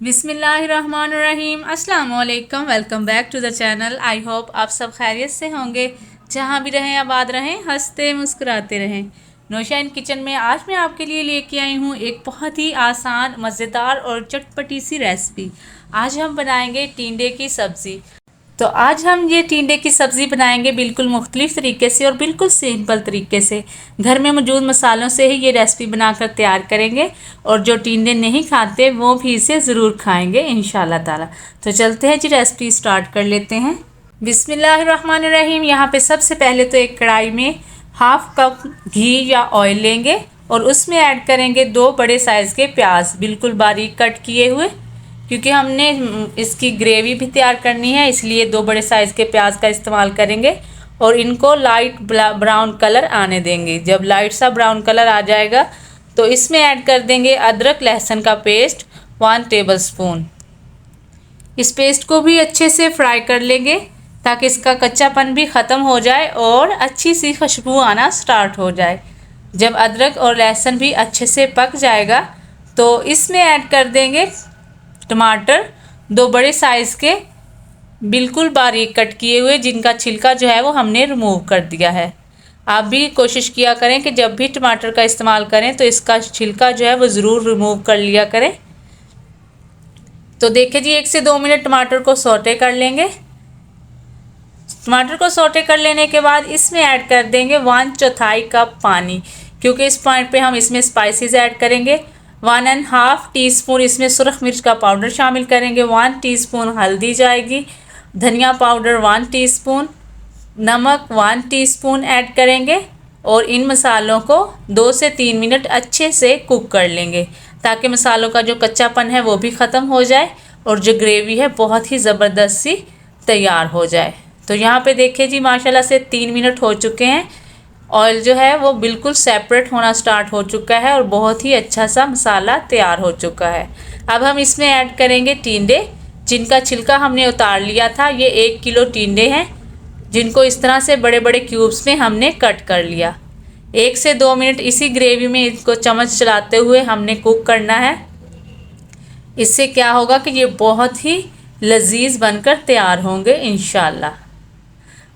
बिस्मिल्लाहिर्रहमानिर्रहीम। अस्सलाम वालेकुम। Welcome back to the channel. I hope आप सब खैरियत से होंगे, जहाँ भी रहें आबाद रहें, हंसते मुस्कुराते रहें। नौशाइन किचन में आज मैं आपके लिए लेके आई हूँ एक बहुत ही आसान, मज़ेदार और चटपटी सी रेसिपी। आज हम बनाएंगे टिंडे की सब्ज़ी। तो आज हम ये टिंडे की सब्ज़ी बनाएंगे बिल्कुल मुख्तलिफ़ तरीके से और बिल्कुल सिंपल तरीके से। घर में मौजूद मसालों से ही ये रेसिपी बनाकर तैयार करेंगे और जो टिंडे नहीं खाते वो भी इसे ज़रूर खाएंगे इंशाल्लाह ताला। तो चलते हैं जी, रेसिपी स्टार्ट कर लेते हैं। बिस्मिल्लाहिर्रहमानिर्रहीम। यहाँ पे सबसे पहले तो एक कढ़ाई में हाफ कप घी या ऑयल लेंगे और उसमें ऐड करेंगे 2 बड़े साइज़ के प्याज, बिल्कुल बारीक कट किए हुए, क्योंकि हमने इसकी ग्रेवी भी तैयार करनी है, इसलिए 2 बड़े साइज़ के प्याज का इस्तेमाल करेंगे और इनको लाइट ब्राउन कलर आने देंगे। जब लाइट सा ब्राउन कलर आ जाएगा तो इसमें ऐड कर देंगे अदरक लहसुन का पेस्ट 1 टेबलस्पून। इस पेस्ट को भी अच्छे से फ्राई कर लेंगे ताकि इसका कच्चापन भी ख़त्म हो जाए और अच्छी सी खुशबू आना स्टार्ट हो जाए। जब अदरक और लहसुन भी अच्छे से पक जाएगा तो इसमें ऐड कर देंगे टमाटर 2 बड़े साइज़ के, बिल्कुल बारीक कट किए हुए, जिनका छिलका जो है वो हमने रिमूव कर दिया है। आप भी कोशिश किया करें कि जब भी टमाटर का इस्तेमाल करें तो इसका छिलका जो है वो ज़रूर रिमूव कर लिया करें। तो देखिए जी, 1 से 2 मिनट टमाटर को सौटे कर लेंगे। टमाटर को सौटे कर लेने के बाद इसमें ऐड कर देंगे 1/4 कप पानी, क्योंकि इस पॉइंट पे हम इसमें स्पाइसेस ऐड करेंगे। 1.5 टीस्पून इसमें सुरख मिर्च का पाउडर शामिल करेंगे, 1 टीस्पून हल्दी जाएगी, धनिया पाउडर 1 टीस्पून, नमक 1 टीस्पून ऐड करेंगे और इन मसालों को 2 से 3 मिनट अच्छे से कुक कर लेंगे ताकि मसालों का जो कच्चापन है वो भी ख़त्म हो जाए और जो ग्रेवी है बहुत ही ज़बरदस्त सी तैयार हो जाए। तो यहाँ पे देखिए जी, माशाल्लाह से 3 मिनट हो चुके हैं। ऑयल जो है वो बिल्कुल सेपरेट होना स्टार्ट हो चुका है और बहुत ही अच्छा सा मसाला तैयार हो चुका है। अब हम इसमें ऐड करेंगे टिंडे, जिनका छिलका हमने उतार लिया था। ये 1 किलो टिंडे हैं, जिनको इस तरह से बड़े बड़े क्यूब्स में हमने कट कर लिया। 1 से 2 मिनट इसी ग्रेवी में इसको चम्मच चलाते हुए हमने कुक करना है। इससे क्या होगा कि ये बहुत ही लजीज बनकर तैयार होंगे इंशाल्लाह।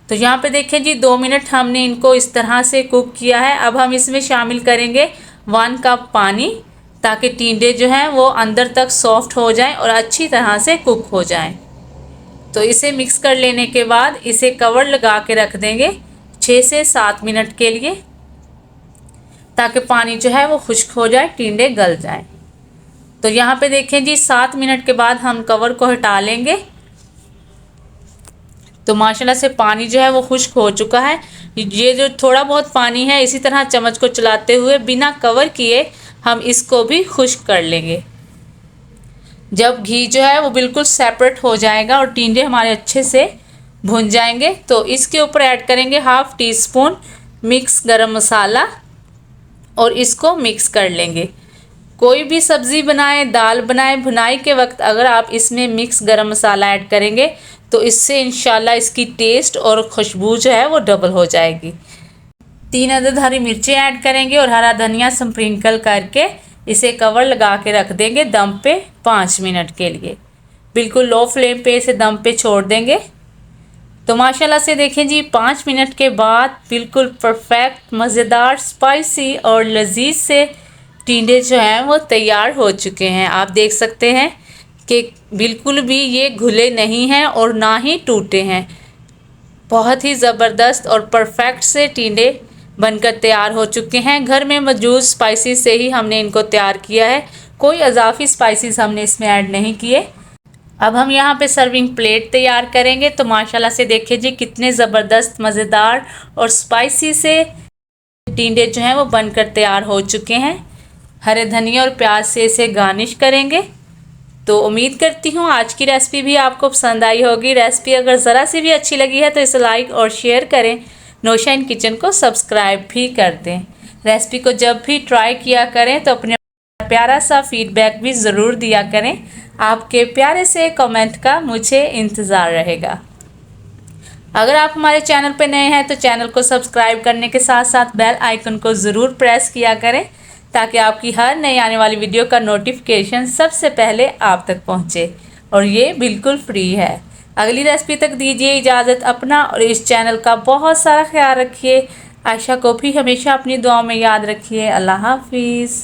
तो यहाँ पे देखिए जी, 2 मिनट हमने इनको इस तरह से कुक किया है। अब हम इसमें शामिल करेंगे 1 कप पानी, ताकि टिंडे जो हैं वो अंदर तक सॉफ्ट हो जाएं और अच्छी तरह से कुक हो जाएं। तो इसे मिक्स कर लेने के बाद इसे कवर लगा के रख देंगे 6 से 7 मिनट के लिए, ताकि पानी जो है वो खुश्क हो जाए, टिंडे गल जाएं। तो यहाँ पे देखें जी, 7 मिनट के बाद हम कवर को हटा लेंगे। तो माशाल्लाह से पानी जो है वो खुश्क हो चुका है। ये जो थोड़ा बहुत पानी है, इसी तरह चम्मच को चलाते हुए बिना कवर किए हम इसको भी खुश्क कर लेंगे। जब घी जो है वो बिल्कुल सेपरेट हो जाएगा और टिंडे हमारे अच्छे से भुन जाएंगे तो इसके ऊपर ऐड करेंगे 1/2 टीस्पून मिक्स गरम मसाला और इसको मिक्स कर लेंगे। कोई भी सब्ज़ी बनाएं, दाल बनाएं, भुनाई के वक्त अगर आप इसमें मिक्स गरम मसाला ऐड करेंगे तो इससे इंशाल्लाह इसकी टेस्ट और खुशबू जो है वो डबल हो जाएगी। 3 अदद हरी मिर्चें ऐड करेंगे और हरा धनिया स्प्रिंकल करके इसे कवर लगा के रख देंगे दम पे 5 मिनट के लिए। बिल्कुल लो फ्लेम पे इसे दम पे छोड़ देंगे। तो माशाल्लाह से देखें जी, 5 मिनट के बाद बिल्कुल परफेक्ट, मज़ेदार, स्पाइसी और लजीज से टिंडे जो हैं वो तैयार हो चुके हैं। आप देख सकते हैं कि बिल्कुल भी ये घुले नहीं हैं और ना ही टूटे हैं। बहुत ही ज़बरदस्त और परफेक्ट से टिंडे बनकर तैयार हो चुके हैं। घर में मौजूद स्पाइसेस से ही हमने इनको तैयार किया है, कोई इजाफी स्पाइसेस हमने इसमें ऐड नहीं किए। अब हम यहाँ पे सर्विंग प्लेट तैयार करेंगे। तो माशाल्लाह से देखिए जी, कितने ज़बरदस्त, मज़ेदार और स्पाइसी से टिंडे जो हैं वो बनकर तैयार हो चुके हैं। हरे धनिया और प्याज से इसे गार्निश करेंगे। तो उम्मीद करती हूँ आज की रेसिपी भी आपको पसंद आई होगी। रेसिपी अगर ज़रा सी भी अच्छी लगी है तो इसे लाइक और शेयर करें। नौशाइन किचन को सब्सक्राइब भी कर दें। रेसिपी को जब भी ट्राई किया करें तो अपने प्यारा सा फीडबैक भी ज़रूर दिया करें। आपके प्यारे से कमेंट का मुझे इंतज़ार रहेगा। अगर आप हमारे चैनल पर नए हैं तो चैनल को सब्सक्राइब करने के साथ साथ बेल आइकन को ज़रूर प्रेस किया करें ताकि आपकी हर नई आने वाली वीडियो का नोटिफिकेशन सबसे पहले आप तक पहुंचे, और ये बिल्कुल फ्री है। अगली रेसिपी तक दीजिए इजाज़त। अपना और इस चैनल का बहुत सारा ख्याल रखिए। आयशा को भी हमेशा अपनी दुआओं में याद रखिए। अल्लाह हाफिज़।